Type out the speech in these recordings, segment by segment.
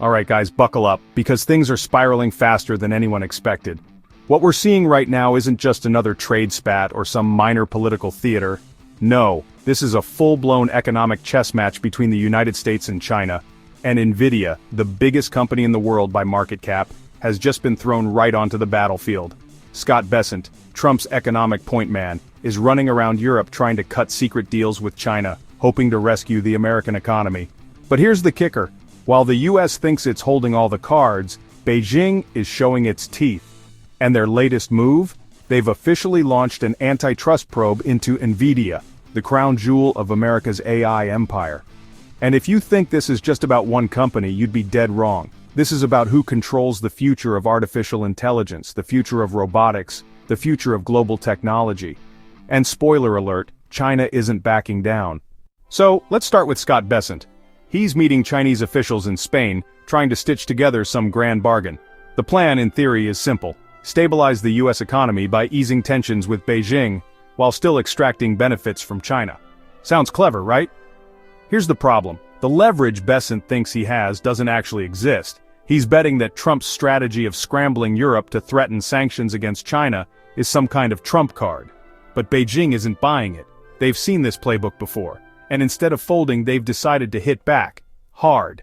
Alright guys, buckle up, because things are spiraling faster than anyone expected. What we're seeing right now isn't just another trade spat or some minor political theater. No, this is a full-blown economic chess match between the United States and China. And Nvidia, the biggest company in the world by market cap, has just been thrown right onto the battlefield. Scott Bessent, Trump's economic point man, is running around Europe trying to cut secret deals with China, hoping to rescue the American economy. But here's the kicker. While the US thinks it's holding all the cards, Beijing is showing its teeth. And their latest move? They've officially launched an antitrust probe into Nvidia, the crown jewel of America's AI empire. And if you think this is just about one company, you'd be dead wrong. This is about who controls the future of artificial intelligence, the future of robotics, the future of global technology. And spoiler alert, China isn't backing down. So, let's start with Scott Bessent. He's meeting Chinese officials in Spain, trying to stitch together some grand bargain. The plan, in theory, is simple. Stabilize the US economy by easing tensions with Beijing, while still extracting benefits from China. Sounds clever, right? Here's the problem. The leverage Bessent thinks he has doesn't actually exist. He's betting that Trump's strategy of scrambling Europe to threaten sanctions against China is some kind of trump card. But Beijing isn't buying it. They've seen this playbook before. And instead of folding, they've decided to hit back. Hard.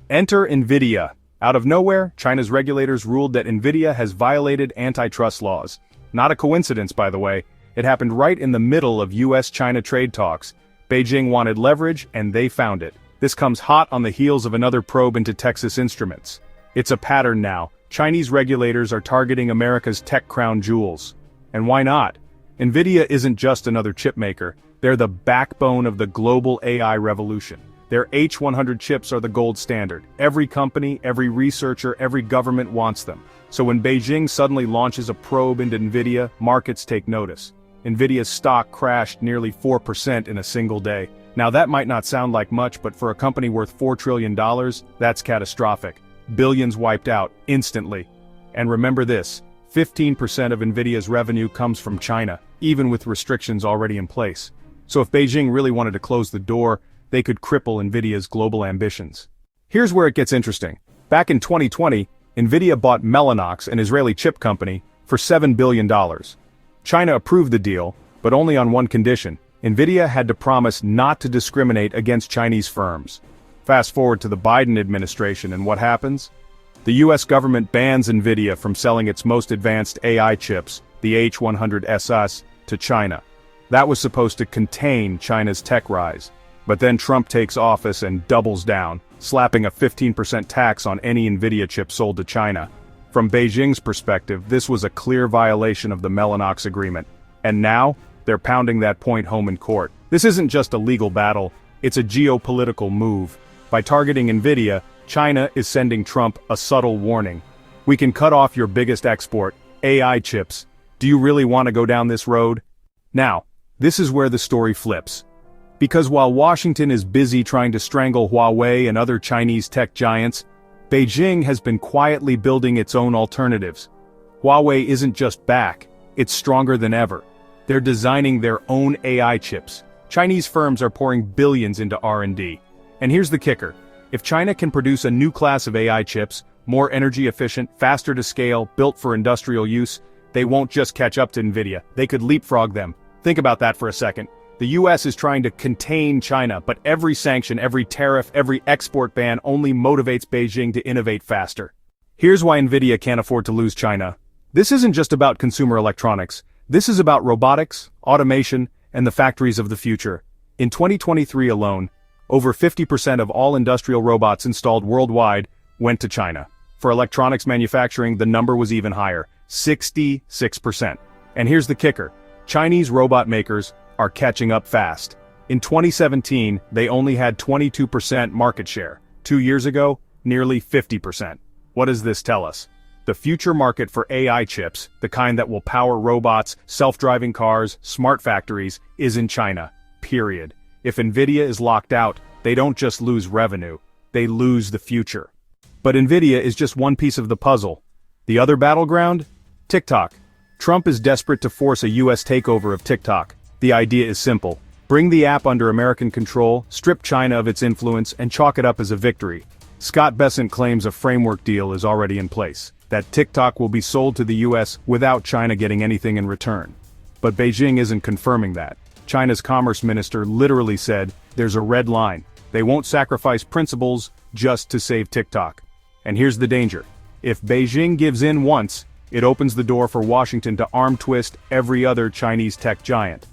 Enter Nvidia. Out of nowhere, China's regulators ruled that Nvidia has violated antitrust laws. Not a coincidence, by the way. It happened right in the middle of US-China trade talks. Beijing wanted leverage, and they found it. This comes hot on the heels of another probe into Texas Instruments. It's a pattern now. Chinese regulators are targeting America's tech crown jewels. And why not? Nvidia isn't just another chip maker. They're the backbone of the global AI revolution. Their H100 chips are the gold standard. Every company, every researcher, every government wants them. So when Beijing suddenly launches a probe into Nvidia, markets take notice. Nvidia's stock crashed nearly 4% in a single day. Now that might not sound like much, but for a company worth $4 trillion, that's catastrophic. Billions wiped out, instantly. And remember this, 15% of Nvidia's revenue comes from China, even with restrictions already in place. So if Beijing really wanted to close the door, they could cripple Nvidia's global ambitions. Here's where it gets interesting. Back in 2020, Nvidia bought Mellanox, an Israeli chip company, for $7 billion. China approved the deal, but only on one condition. Nvidia had to promise not to discriminate against Chinese firms. Fast forward to the Biden administration, and what happens? The US government bans Nvidia from selling its most advanced AI chips, the H100 to China. That was supposed to contain China's tech rise. But then Trump takes office and doubles down, slapping a 15% tax on any Nvidia chip sold to China. From Beijing's perspective, this was a clear violation of the Mellanox agreement. And now, they're pounding that point home in court. This isn't just a legal battle, it's a geopolitical move. By targeting Nvidia, China is sending Trump a subtle warning. We can cut off your biggest export, AI chips. Do you really want to go down this road? Now, this is where the story flips. Because while Washington is busy trying to strangle Huawei and other Chinese tech giants, Beijing has been quietly building its own alternatives. Huawei isn't just back, it's stronger than ever. They're designing their own AI chips. Chinese firms are pouring billions into R&D. And here's the kicker. If China can produce a new class of AI chips, more energy efficient, faster to scale, built for industrial use, they won't just catch up to Nvidia, they could leapfrog them. Think about that for a second. The US is trying to contain China, but every sanction, every tariff, every export ban only motivates Beijing to innovate faster. Here's why Nvidia can't afford to lose China. This isn't just about consumer electronics. This is about robotics, automation, and the factories of the future. In 2023 alone, over 50% of all industrial robots installed worldwide went to China. For electronics manufacturing, the number was even higher, 66%. And here's the kicker. Chinese robot makers are catching up fast. In 2017, they only had 22% market share. 2 years ago, nearly 50%. What does this tell us? The future market for AI chips, the kind that will power robots, self-driving cars, smart factories, is in China. Period. If Nvidia is locked out, they don't just lose revenue, they lose the future. But Nvidia is just one piece of the puzzle. The other battleground? TikTok. Trump is desperate to force a US takeover of TikTok. The idea is simple. Bring the app under American control, strip China of its influence, and chalk it up as a victory. Scott Bessent claims a framework deal is already in place, that TikTok will be sold to the US without China getting anything in return. But Beijing isn't confirming that. China's commerce minister literally said, there's a red line. They won't sacrifice principles just to save TikTok. And here's the danger. If Beijing gives in once, it opens the door for Washington to arm twist every other Chinese tech giant.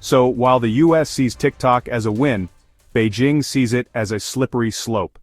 So, while the US sees TikTok as a win, Beijing sees it as a slippery slope.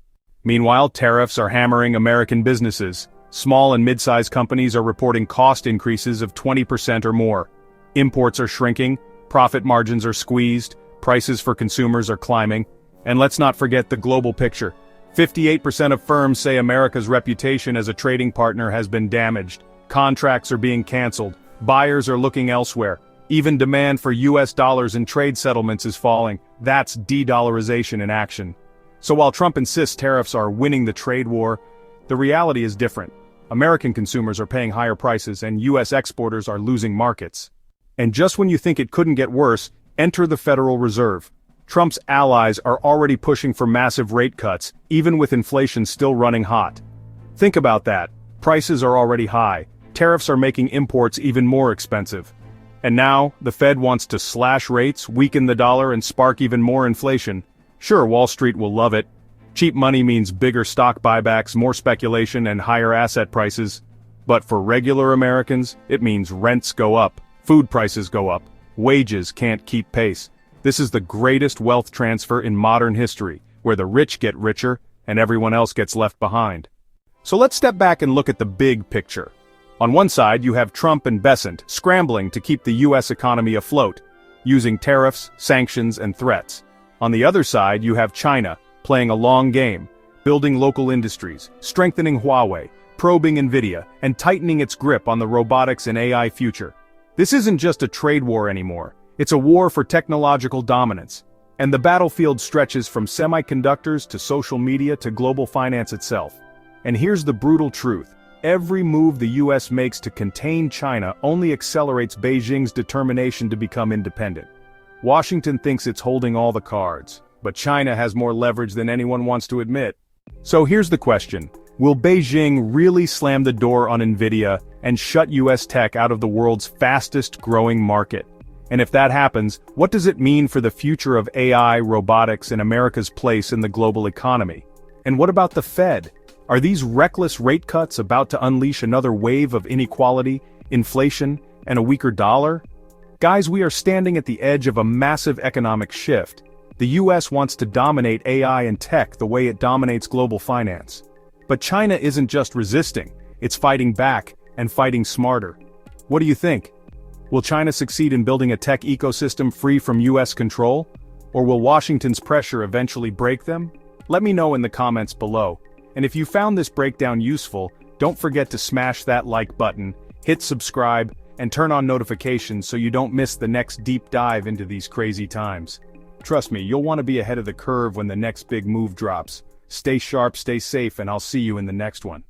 Meanwhile, tariffs are hammering American businesses. Small and mid-sized companies are reporting cost increases of 20% or more. Imports are shrinking, profit margins are squeezed, prices for consumers are climbing. And let's not forget the global picture. 58% of firms say America's reputation as a trading partner has been damaged. Contracts are being canceled. Buyers are looking elsewhere. Even demand for US dollars in trade settlements is falling. That's de-dollarization in action. So while Trump insists tariffs are winning the trade war, the reality is different. American consumers are paying higher prices and US exporters are losing markets. And just when you think it couldn't get worse, enter the Federal Reserve. Trump's allies are already pushing for massive rate cuts, even with inflation still running hot. Think about that. Prices are already high. Tariffs are making imports even more expensive. And now, the Fed wants to slash rates, weaken the dollar, and spark even more inflation. Sure, Wall Street will love it. Cheap money means bigger stock buybacks, more speculation, and higher asset prices. But for regular Americans, it means rents go up, food prices go up, wages can't keep pace. This is the greatest wealth transfer in modern history, where the rich get richer and everyone else gets left behind. So let's step back and look at the big picture. On one side, you have Trump and Bessent scrambling to keep the US economy afloat, using tariffs, sanctions, and threats. On the other side, you have China, playing a long game, building local industries, strengthening Huawei, probing Nvidia, and tightening its grip on the robotics and AI future. This isn't just a trade war anymore. It's a war for technological dominance, and the battlefield stretches from semiconductors to social media to global finance itself. And here's the brutal truth. Every move the US makes to contain China only accelerates Beijing's determination to become independent. Washington thinks it's holding all the cards, but China has more leverage than anyone wants to admit. So here's the question. Will Beijing really slam the door on Nvidia and shut US tech out of the world's fastest growing market? And if that happens, what does it mean for the future of AI, robotics, and America's place in the global economy? And what about the Fed? Are these reckless rate cuts about to unleash another wave of inequality, inflation, and a weaker dollar? Guys, we are standing at the edge of a massive economic shift. The US wants to dominate AI and tech the way it dominates global finance. But China isn't just resisting, it's fighting back, and fighting smarter. What do you think? Will China succeed in building a tech ecosystem free from US control? Or will Washington's pressure eventually break them? Let me know in the comments below. And if you found this breakdown useful, don't forget to smash that like button, hit subscribe, and turn on notifications so you don't miss the next deep dive into these crazy times. Trust me, you'll want to be ahead of the curve when the next big move drops. Stay sharp, stay safe, and I'll see you in the next one.